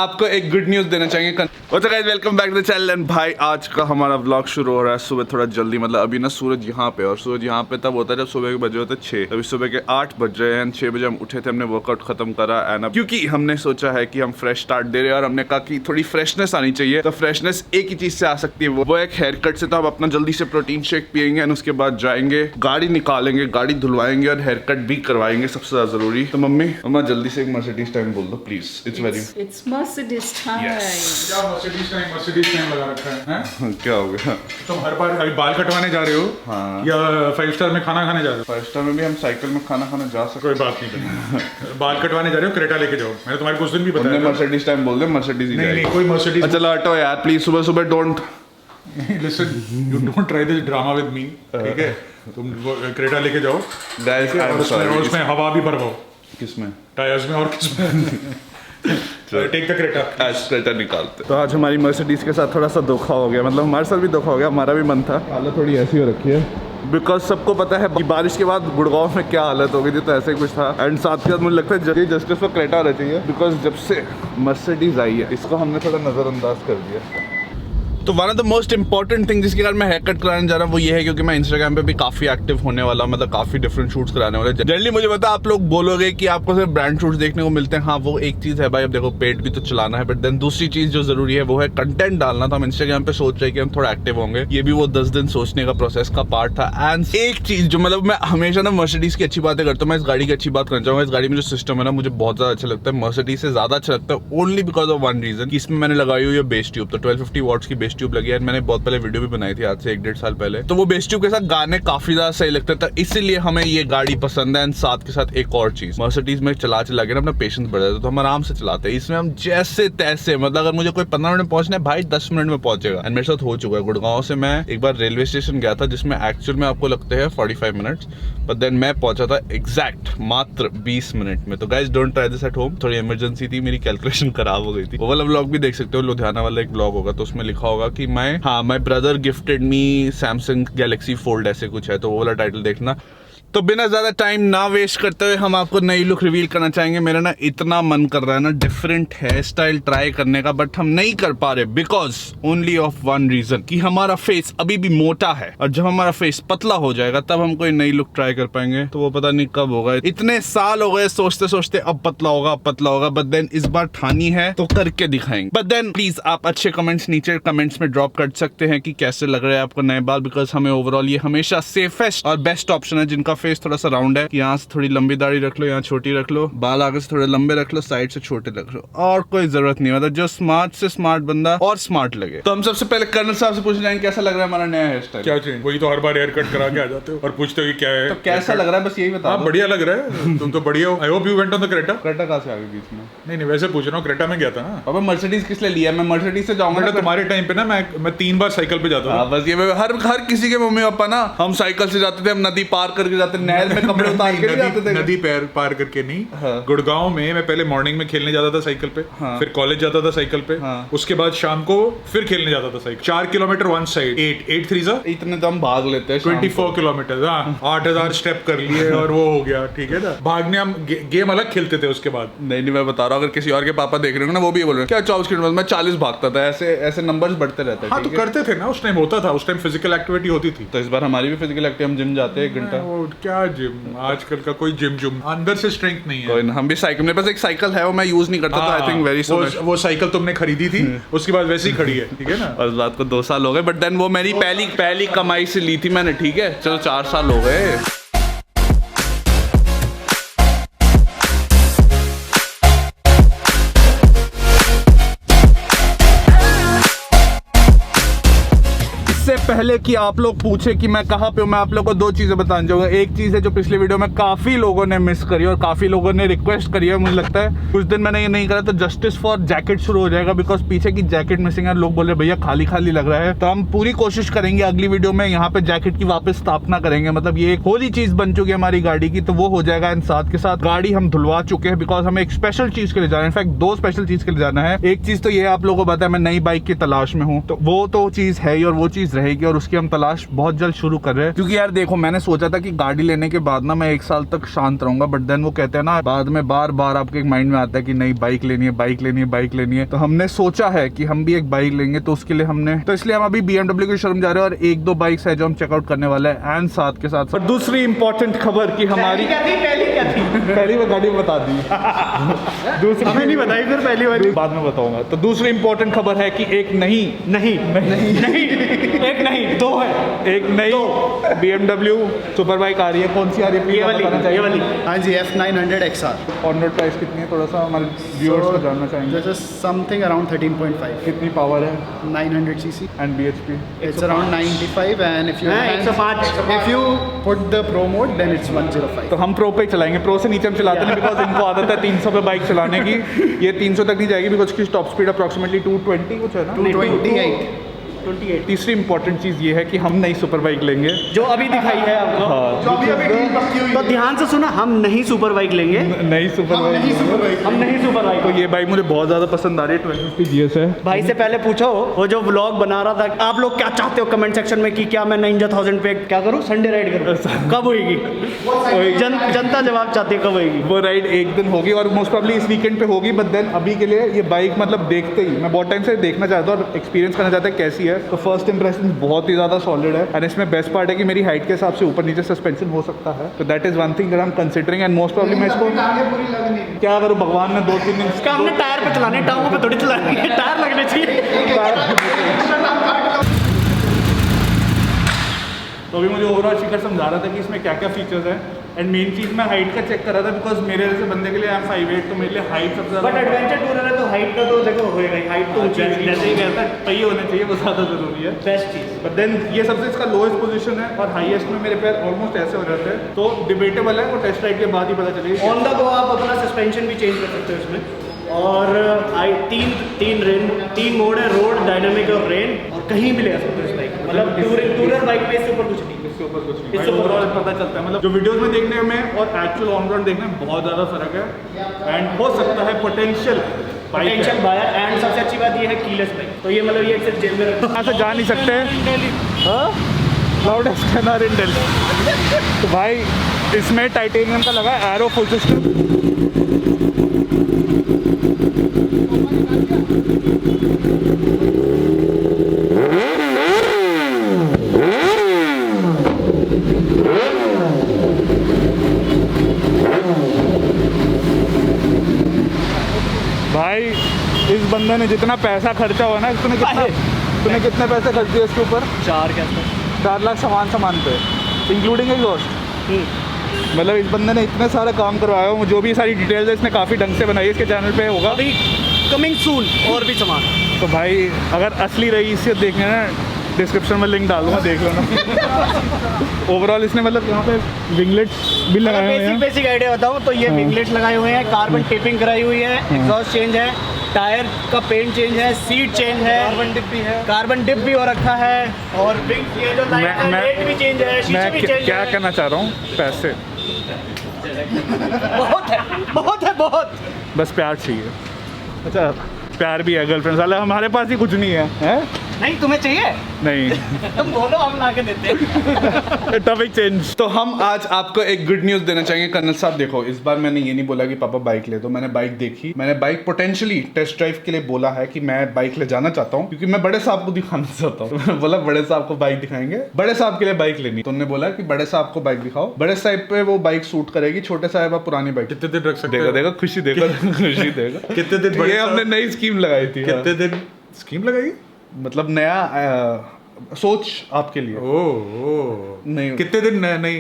आपको एक good news देना चाहेंगे। तो guys welcome back to the channel. And भाई आज का हमारा व्लॉग शुरू हो रहा है सुबह थोड़ा जल्दी, मतलब अभी ना सूरज यहाँ पे, और सूरज यहाँ पे तब होता है जब सुबह के बजे होते 6। अभी सुबह के 8 बज रहे हैं। 6 बजे हम उठे थे, हमने वर्कआउट खत्म करा। एंड अब क्योंकि हमने सोचा है कि हम फ्रेश स्टार्ट दे रहे हैं और हमने कहा कि थोड़ी फ्रेशनेस आनी चाहिए, तो फ्रेशनेस एक ही चीज से आ सकती है, वो एक हेयर कट से। तो हम अपना जल्दी से प्रोटीन शेक पियेंगे एंड उसके बाद जाएंगे, गाड़ी निकालेंगे, गाड़ी धुलवाएंगे और हेयर कट भी करवाएंगे, सबसे ज्यादा जरूरी। तो मम्मा जल्दी से एक मर्सिडीज टाइम बोल दो प्लीज। It's Mercedes time. क्या मर्सिडीज टाइम लगा रखा है? क्या हो गया? तुम हर बार अभी बाल कटवाने जा रहे हो? हाँ। या 5 स्टार में खाना खाने जा रहे हो? 5 स्टार में भी हम साइकिल में खाना खाने जा सकते। कोई बात नहीं करनी। बाल कटवाने जा रहे हो, क्रेटा लेके जाओ। मैंने तुम्हारे कुछ दिन भी बताया था। मर्सिडीज टाइम बोल दे, मर्सिडीज ही नहीं कोई मर्सिडीज। चलो हटो यार प्लीज, सुबह सुबह don't listen, you don't try this drama with me, ठीक है? तुम क्रेटा लेके जाओ गाइस, और उसमें हवा भी भरवाओ। किसमें? टायर्स में और किसमें? Take the Creta. आज क्रेटा निकालते। तो आज हमारी मर्सिडीज के साथ थोड़ा सा धोखा हो गया, मतलब हमारे साथ भी धोखा हो गया, हमारा भी मन था। हालत थोड़ी ऐसी हो रखी है बिकॉज सबको पता है कि बारिश के बाद गुड़गांव में क्या हालत हो गई थी, तो ऐसे कुछ था। एंड साथ के साथ मुझे लगता है जस्टिस पर क्रेटा रहना चाहिए, बिकॉज जब से मर्सिडीज आई है इसको हमने थोड़ा नजरअंदाज कर दिया। तो one of the most important thing जिसके कारण मैं हेयर कट कराने जा रहा हूँ वो ये है क्योंकि मैं इंस्टाग्राम पे भी काफी एक्टिव होने वाला, मतलब काफी डिफरेंट शूट्स कराने वाले। जनरली मुझे पता है आप लोग बोलोगे कि आपको सिर्फ ब्रांड शूट्स देखने को मिलते हैं। हाँ वो एक चीज है भाई, अब देखो पेट भी तो चलाना है, बट देन दूसरी चीज जो जरूरी है वो है कंटेंट डालना। तो हम इंस्टाग्राम पे सोच रहे कि हम थोड़ा एक्टिव होंगे, ये भी वो 10 दिन सोचने का प्रोसेस का पार्ट था। एंड एक चीज जो मतलब मैं हमेशा ना मर्सिडीज की अच्छी बातें करता हूँ, मैं इस गाड़ी की अच्छी बात करना चाहूँगा। इस गाड़ी में जो सिस्टम है ना मुझे बहुत ज्यादा अच्छा लगता है, मर्सिडीज से ज्यादा अच्छा लगता है, only because of one reason कि इसमें मैंने लगाई हुई है बेस ट्यूब। तो 1250 वॉट्स की बेस ट्यूब लगी है। मैंने बहुत पहले वीडियो भी बनाई थी, आज से 1-1.5 साल पहले। तो वो बेस ट्यूब के साथ गाने काफी ज्यादा सही लगते थे, इसीलिए हमें ये गाड़ी पसंद है। एंड साथ के साथ एक और चीज, मर्सिडीज में चला के ना अपना पेशेंस बढ़ जाता है, तो हम आराम से चलाते हैं। इसमें हम जैसे तैसे, मतलब अगर मुझे कोई 15 मिनट में पहुंचना है भाई 10 मिनट में पहुंचेगा। एंड मेरे साथ हो चुका है। गुड़गांव से मैं एक बार रेलवे स्टेशन गया था जिसमें एक्चुअल में आपको लगते हैं 45 मिनट्स, बट देन मैं पहुंचा था एग्जैक्ट मात्र 20 मिनट में। तो guys don't try this at home. थोड़ी इमरजेंसी थी, मेरी कैलकुलेशन खराब हो गई थी। वो वाला व्लॉग भी देख सकते हो, लुधियाना वाला एक व्लॉग होगा, तो उसमें लिखा होगा कि my brother gifted me Samsung Galaxy fold, ऐसे कुछ है, तो वो वाला टाइटल देखना। तो बिना ज्यादा टाइम ना वेस्ट करते हुए हम आपको नई लुक रिवील करना चाहेंगे। मेरा ना इतना मन कर रहा है ना डिफरेंट हेयर स्टाइल ट्राई करने का, बट हम नहीं कर पा रहे because only of one reason कि हमारा फेस अभी भी मोटा है, और जब हमारा फेस पतला हो जाएगा तब हम कोई नई लुक ट्राई कर पाएंगे। तो वो पता नहीं कब होगा। इतने साल हो गए सोचते सोचते अब पतला होगा, अब पतला होगा, बट देन इस बार ठानी है तो करके दिखाएंगे। बट देन प्लीज आप अच्छे कमेंट्स नीचे कमेंट्स में ड्रॉप कर सकते हैं कि कैसे लग रहे हैं आपको नए बाल, बिकॉज हमें ओवरऑल ये हमेशा सेफेस्ट और बेस्ट ऑप्शन है जिनका फेस थोड़ा सा राउंड है। यहाँ से थोड़ी लंबी दाढ़ी रख लो, यहाँ छोटी रख लो, बाल आगे से थोड़े लंबे रख लो, साइड से छोटे रख लो, और कोई जरूरत नहीं। मतलब जो स्मार्ट से स्मार्ट बंदा और स्मार्ट लगे। तो हम सबसे पहले कर्नल साहब से पूछ जाएंगे कैसा लग रहा है हमारा नया हेयर स्टाइल। क्या चीज? वही तो हर बार हेयर कट करा के आ जाते हो और पूछते हो कि क्या है, तो कैसा लग रहा है बस यही बताओ। हाँ बढ़िया लग रहा है, तुम तो बढ़िया हो। I hope you went on the Creta. Creta कहाँ से आ गई बीच में? नहीं वैसे पूछ रहा हूँ, क्रेटा में गया था ना। अब मर्सिडीज किस लिए लिया? मैं मर्सिडीज से जाऊंगा। तुम्हारे टाइम पे ना मैं 3 बार साइकिल पे जाता था। बस ये हर किसी के मम्मी पापा ना, हम साइकिल से जाते थे, हम नदी पार करके जाते, नहर में कपड़े उतार के जाते थे। नदी पार करके नहीं। हाँ। गुड़गांव में मैं पहले मॉर्निंग में खेलने जाता था साइकिल पे। हाँ। फिर कॉलेज जाता था साइकिल पे। हाँ। उसके बाद शाम को फिर खेलने जाता था साइकिल। 4 किलोमीटर वन साइड, 8 3 इतने तो हम भाग लेते हैं। 24 किलोमीटर। हाँ 8000 स्टेप कर लिए और वो हो गया, ठीक है ना। भागने हम गेम अलग खेलते थे उसके बाद। नहीं मैं बता रहा हूँ, अगर किसी और के पापा देख रहे हो ना वो भी बोल रहे हैं क्या 24 किलोमीटर, मैं 40 भागता था। ऐसे नंबर्स बढ़ते रहते हैं। हाँ तो करते थे ना, उस टाइम होता था, उस टाइम फिजिकल एक्टिविटी होती थी। तो इस बार हमारी भी फिजिकल एक्टिविटी, हम जिम जाते हैं 1 घंटा। क्या जिम आजकल का, कोई जिम अंदर से स्ट्रेंथ नहीं है। कोई ना, हम भी साइकिल, मेरे पास एक साइकिल है, वो मैं यूज नहीं करता था। आई थिंक वेरी सो वो साइकिल तुमने खरीदी थी, उसके बाद वैसे ही खड़ी है, ठीक है ना। और इस बात को 2 साल हो गए, बट देन वो मेरी पहली कमाई से ली थी मैंने, ठीक है। चलो 4 साल हो गए। इससे पहले कि आप लोग पूछे कि मैं कहाँ पे हूँ, मैं आप लोगों को 2 चीजें बताना चाहूंगा। एक चीज है जो पिछले वीडियो में काफी लोगों ने मिस करी और काफी लोगों ने रिक्वेस्ट करी है। मुझे लगता है कुछ दिन मैंने ये नहीं करा तो जस्टिस फॉर जैकेट शुरू हो जाएगा, बिकॉज पीछे की जैकेट मिसिंग है। लोग बोल रहे भैया खाली खाली लग रहा है, तो हम पूरी कोशिश करेंगे अगली वीडियो में यहाँ पे जैकेट की वापस स्थापना करेंगे। मतलब ये एक होली चीज बन चुकी है हमारी गाड़ी की, तो वो हो जाएगा। एंड साथ के साथ गाड़ी हम धुलवा चुके हैं, बिकॉज हमें एक स्पेशल चीज के लिए जाना है। इनफैक्ट 2 स्पेशल चीज के लिए जाना है। एक चीज तो ये आप लोगों को पता है मैं नई बाइक की तलाश में हूँ, तो वो तो चीज है ही, और वो चीज चीज़ रहेगी और उसकी हम तलाश बहुत जल्द शुरू कर रहे हैं। क्योंकि यार देखो, मैंने सोचा था कि गाड़ी लेने के बाद ना मैं 1 साल तक शांत रहूंगा, बट देन वो कहते हैं ना, बाद में बार बार आपके एक माइंड में आता है कि नहीं बाइक लेनी है, बाइक लेनी है, बाइक लेनी है। तो हमने सोचा है कि हम भी एक बाइक लेंगे, तो उसके लिए इसलिए हम अभी BMW के शोरूम जा रहे हैं और 1-2 बाइक्स है जो हम चेकआउट करने वाले हैं। एंड साथ के साथ और दूसरी इंपॉर्टेंट खबर की हमारी पहली वो गाड़ी बता दी दूसरी हमें नहीं बताई फिर पहली वाली बाद में बताऊंगा। तो दूसरी इंपॉर्टेंट खबर है कि एक दो एक नई BMW सुपर बाइक आ रही है। कौन सी आ रही है? ये वाली हाँ जी, F900 XR। On road price कितनी है? थोड़ा सा हमारे व्यूअर्स को जानना चाहेंगे। This is something around 13.5। कितनी पावर है? 900 cc and BHP? It's around 95 and if you put the pro mode then it's 105। तो हम प्रो पे चलाएंगे, प्रो से नीचे हम चलाते नहीं बिकॉज इनको आदत है 300 पे बाइक चलाने की। ये 300 तक नहीं जाएगी बिकॉज की टॉप स्पीड अप्रॉक्सीमेटली 220 कुछ है ना, 228। तीसरी इंपॉर्टेंट चीज़ ये है कि हम नई सुपर बाइक लेंगे जो अभी दिखाई है आपको। हाँ, तो ध्यान से सुना, हम नहीं सुपर बाइक लेंगे, नई सुपर बाइक। हम नहीं सुपर बाइक। तो ये बाइक मुझे बहुत ज़्यादा पसंद आ रही है, 1250 GS है। भाई से पहले पूछो, वो जो व्लॉग बना रहा था, आप लोग क्या चाहते हो कमेंट सेक्शन में कि क्या मैं Ninja 1000 पे क्या करूं, संडे राइड करूं, कब होगी? जनता जवाब चाहती है कब होगी। वो राइड एक दिन होगी और मोस्ट प्रॉब्ली इस वीकेंड पे होगी, बट देन अभी के लिए ये बाइक मतलब देखते ही मैं बहुत टाइम से देखना चाहता हूँ और एक्सपीरियंस करना चाहता है कैसी है। तो फर्स्ट इंप्रेशन बहुत ही ज़्यादा सॉलिड है एंड इसमें बेस्ट पार्ट है कि मेरी हाइट के हिसाब से ऊपर नीचे सस्पेंशन हो सकता है। तो that is one thing that I am considering and most probably मैं इसको क्या करूँ, भगवान ने 2-3 दिन इसका हमने टायर पे चलाने, टांगों पे थोड़ी चलानी है, टायर लगने चाहिए। तो अभी मुझे ओवरऑल शिखर समझा रहा था कि इसमें क्या क्या फीचर्स हैं एंड मेन चीज़ मैं हाइट का चेक कर रहा था बिकॉज मेरे जैसे बंदे के लिए आई एम 5'8", तो मेरे लिए हाइट सबसे ज़्यादा। बट एडवेंचर टूर है तो हाइट का तो देखो होएगा ही, हाइट तो ऊंची जैसे ही कहता है सही होना चाहिए, वो ज़्यादा ज़रूरी है। Best cheese. बट देन ये सबसे इसका लोएस्ट पोजीशन है और हाईएस्ट में मेरे पैर ऑलमोस्ट ऐसे हो जाते हैं, तो डिबेटेबल है, वो टेस्ट राइड के बाद ही पता चलेगी। ऑन द गो आप अपना सस्पेंशन भी चेंज कर सकते हो इसमें। और तीन मोड है, रोड, डायनामिक और रेन, और कहीं भी ले आ सकते हो इस बाइक। मतलब टूरर बाइक में इससे ऊपर कुछ नहीं, इससे ऊपर कुछ नहीं, इससे ऊपर ओवरऑल पता चलता है। मतलब जो वीडियोस में देखने में और एक्चुअल ऑन रोड देखने में बहुत ज़्यादा फर्क है एंड हो सकता है पोटेंशियल बायर। एंड सबसे अच्छी बात ये है कीलेस बाइक, तो ये मतलब ये सिर्फ जेब में रखना, ऐसे जा नहीं सकते। लाउडेस्ट कैनर इन दिल्ली। तो भाई इसमें टाइटेनियम का लगा एरो फुल सिस्टम। भाई इस बंदे ने जितना पैसा खर्चा हुआ ना, तूने कितने पैसे खर्च दिए इसके ऊपर? 4 लाख सामान पे इंक्लूडिंग एग्जॉस्ट। मतलब इस बंदे ने इतने सारा काम करवाया हो, जो भी सारी डिटेल्स है इसने काफ़ी ढंग से बनाई है, इसके चैनल पे होगा अभी कमिंग सून और भी सामान। तो भाई अगर असली रईसियत देखना है ना, डिस्क्रिप्शन में लिंक डालूंगा, देख लो ना। ओवरऑल इसने मतलब यहाँ पे विंगलेट्स भी लगाए हुए हैं। बेसिक आइडिया बताऊँ तो ये विंगलेट्स लगाए हुए हैं, कार्बन टेपिंग कराई हुई है, एग्जॉस्ट चेंज है, टायर का पेंट चेंज है, सीट चेंज है, कार्बन डिप भी हो रखा है, और ये जो लाइट है लाइट भी चेंज है, शीशे भी चेंज है। क्या कहना चाह रहा हूँ, पैसे बहुत बस प्यार चाहिए। अच्छा प्यार भी है, गर्लफ्रेंड साला हमारे पास ही कुछ नहीं है? नहीं तुम्हें चाहिए? नहीं तुम बोलो, हम ला के देते हैं। Topic change. तो हम आज आपको एक गुड न्यूज़ देना चाहेंगे कर्नल साहब। देखो इस बार मैंने ये नहीं बोला कि पापा बाइक ले दो, मैंने बाइक देखी, मैंने बाइक पोटेंशियली टेस्ट ड्राइव के लिए बोला है कि मैं बाइक ले जाना चाहता हूँ क्योंकि मैं बड़े साहब को दिखाना चाहता हूँ। मैंने बोला बड़े साहब को बाइक दिखाएंगे, बड़े साहब के लिए बाइक लेनी। तो उन्होंने बोला कि बड़े साहब को बाइक दिखाओ, बड़े साहब पे वो बाइक सूट करेगी, छोटे साहब आप पुरानी बाइक। कितने दिन रख सकते हैं? देखो खुशी देखो खुशी देखो कितने दिन? ये हमने नई स्कीम लगाई थी। कितने दिन स्कीम लगाई? मतलब नया सोच आपके लिए। नहीं कितने दिन नहीं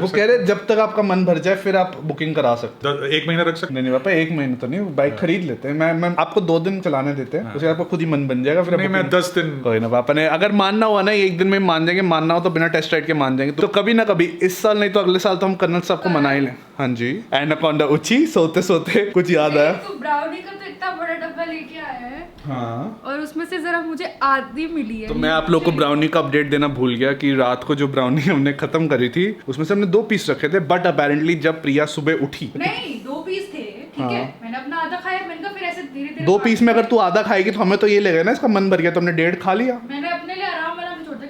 वो कह रहे जब तक आपका मन भर जाए फिर आप बुकिंग करा सकते हो। 1 महीना रख सकते? नहीं पापा 1 महीना तो नहीं, बाइक खरीद लेते हैं। मैं आपको 2 दिन चलाने देते हैं, उसके आपको खुद ही मन बन जाएगा। फिर नहीं, मैं 10 दिन। कोई ना पापा ने अगर मानना हुआ ना 1 दिन में मान जाएंगे, मानना हो तो बिना टेस्ट राइड के मान जाएंगे। तो कभी ना कभी इस साल नहीं तो अगले साल तो हम कर्नल साहब को मना ही लें। हाँ जी। एनाकोंडा उची सोते सोते कुछ याद आया? तो ब्राउनी का तो इतना बड़ा डब्बा लेके आया है। हाँ। और उसमें से जरा मुझे आधी मिली है। तो मैं आप लोग को ब्राउनी का अपडेट देना भूल गया कि रात को जो ब्राउनी हमने खत्म करी थी उसमें से हमने 2 पीस रखे थे, बट अपेरेंटली जब प्रिया सुबह उठी, नहीं 2 पीस थे, ठीक है, मैंने अपना आधा खाया, मैंने कहा फिर ऐसे धीरे-धीरे 2 पीस में अगर तू आधा खाएगी तो हमें तो ये लगेगा ना इसका मन भर गया, तो हमने 1.5 खा लिया। मैंने अपने लिए आराम वाला छोटा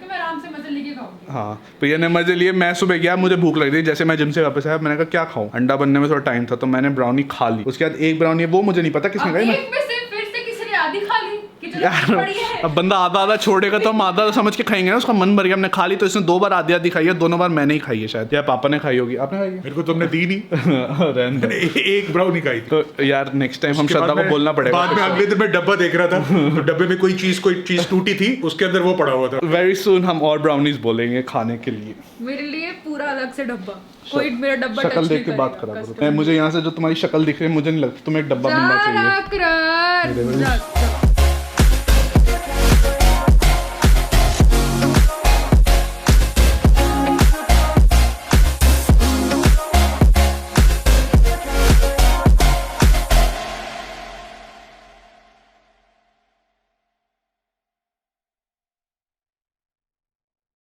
हाँ प्रिया ने मजे लिए। मैं सुबह गया, मुझे भूख लग रही, जैसे मैं जिम से वापस आया मैंने कहा क्या खाऊं, अंडा बनने में थोड़ा टाइम था तो मैंने ब्राउनी खा ली। उसके बाद एक ब्राउनी वो मुझे नहीं पता किसने अब खाई, एक में से फिर से किसी ने आधी खा ली कि चलो यार बड़ी है। अब बंदा आधा आधा छोड़ेगा तो हम आधा समझ के खाएंगे ना, उसका मन भर गया हमने खा ली तो इसने 2 बार आधी आधी खाई है, दोनों बार मैंने ही खाई है शायद, या पापा ने खाई होगी। आपने खाई है? मेरे को तुमने दी नहीं। रहने दो। मैंने एक ब्राउनी खाई थी। तो यार नेक्स्ट टाइम हम उसके श्रद्धा बाद को में- बोलना पड़ेगा। बाद में अगले दिन मैं डब्बा देख रहा था तो डब्बे में कोई चीज टूटी थी, उसके अंदर वो पड़ा हुआ था। वेरी सून हम और ब्राउनीज बोलेंगे खाने के लिए। मेरे लिए पूरा अलग से डब्बा, कोई मेरा डब्बा शक्ल टच देख नहीं के बात करेगा, करा करो। कस्टमर। मुझे यहाँ से जो तुम्हारी शक्ल दिख रही है मुझे नहीं लगता तुम्हें एक डब्बा मिलना चाहिए। जा रहा कर, जा।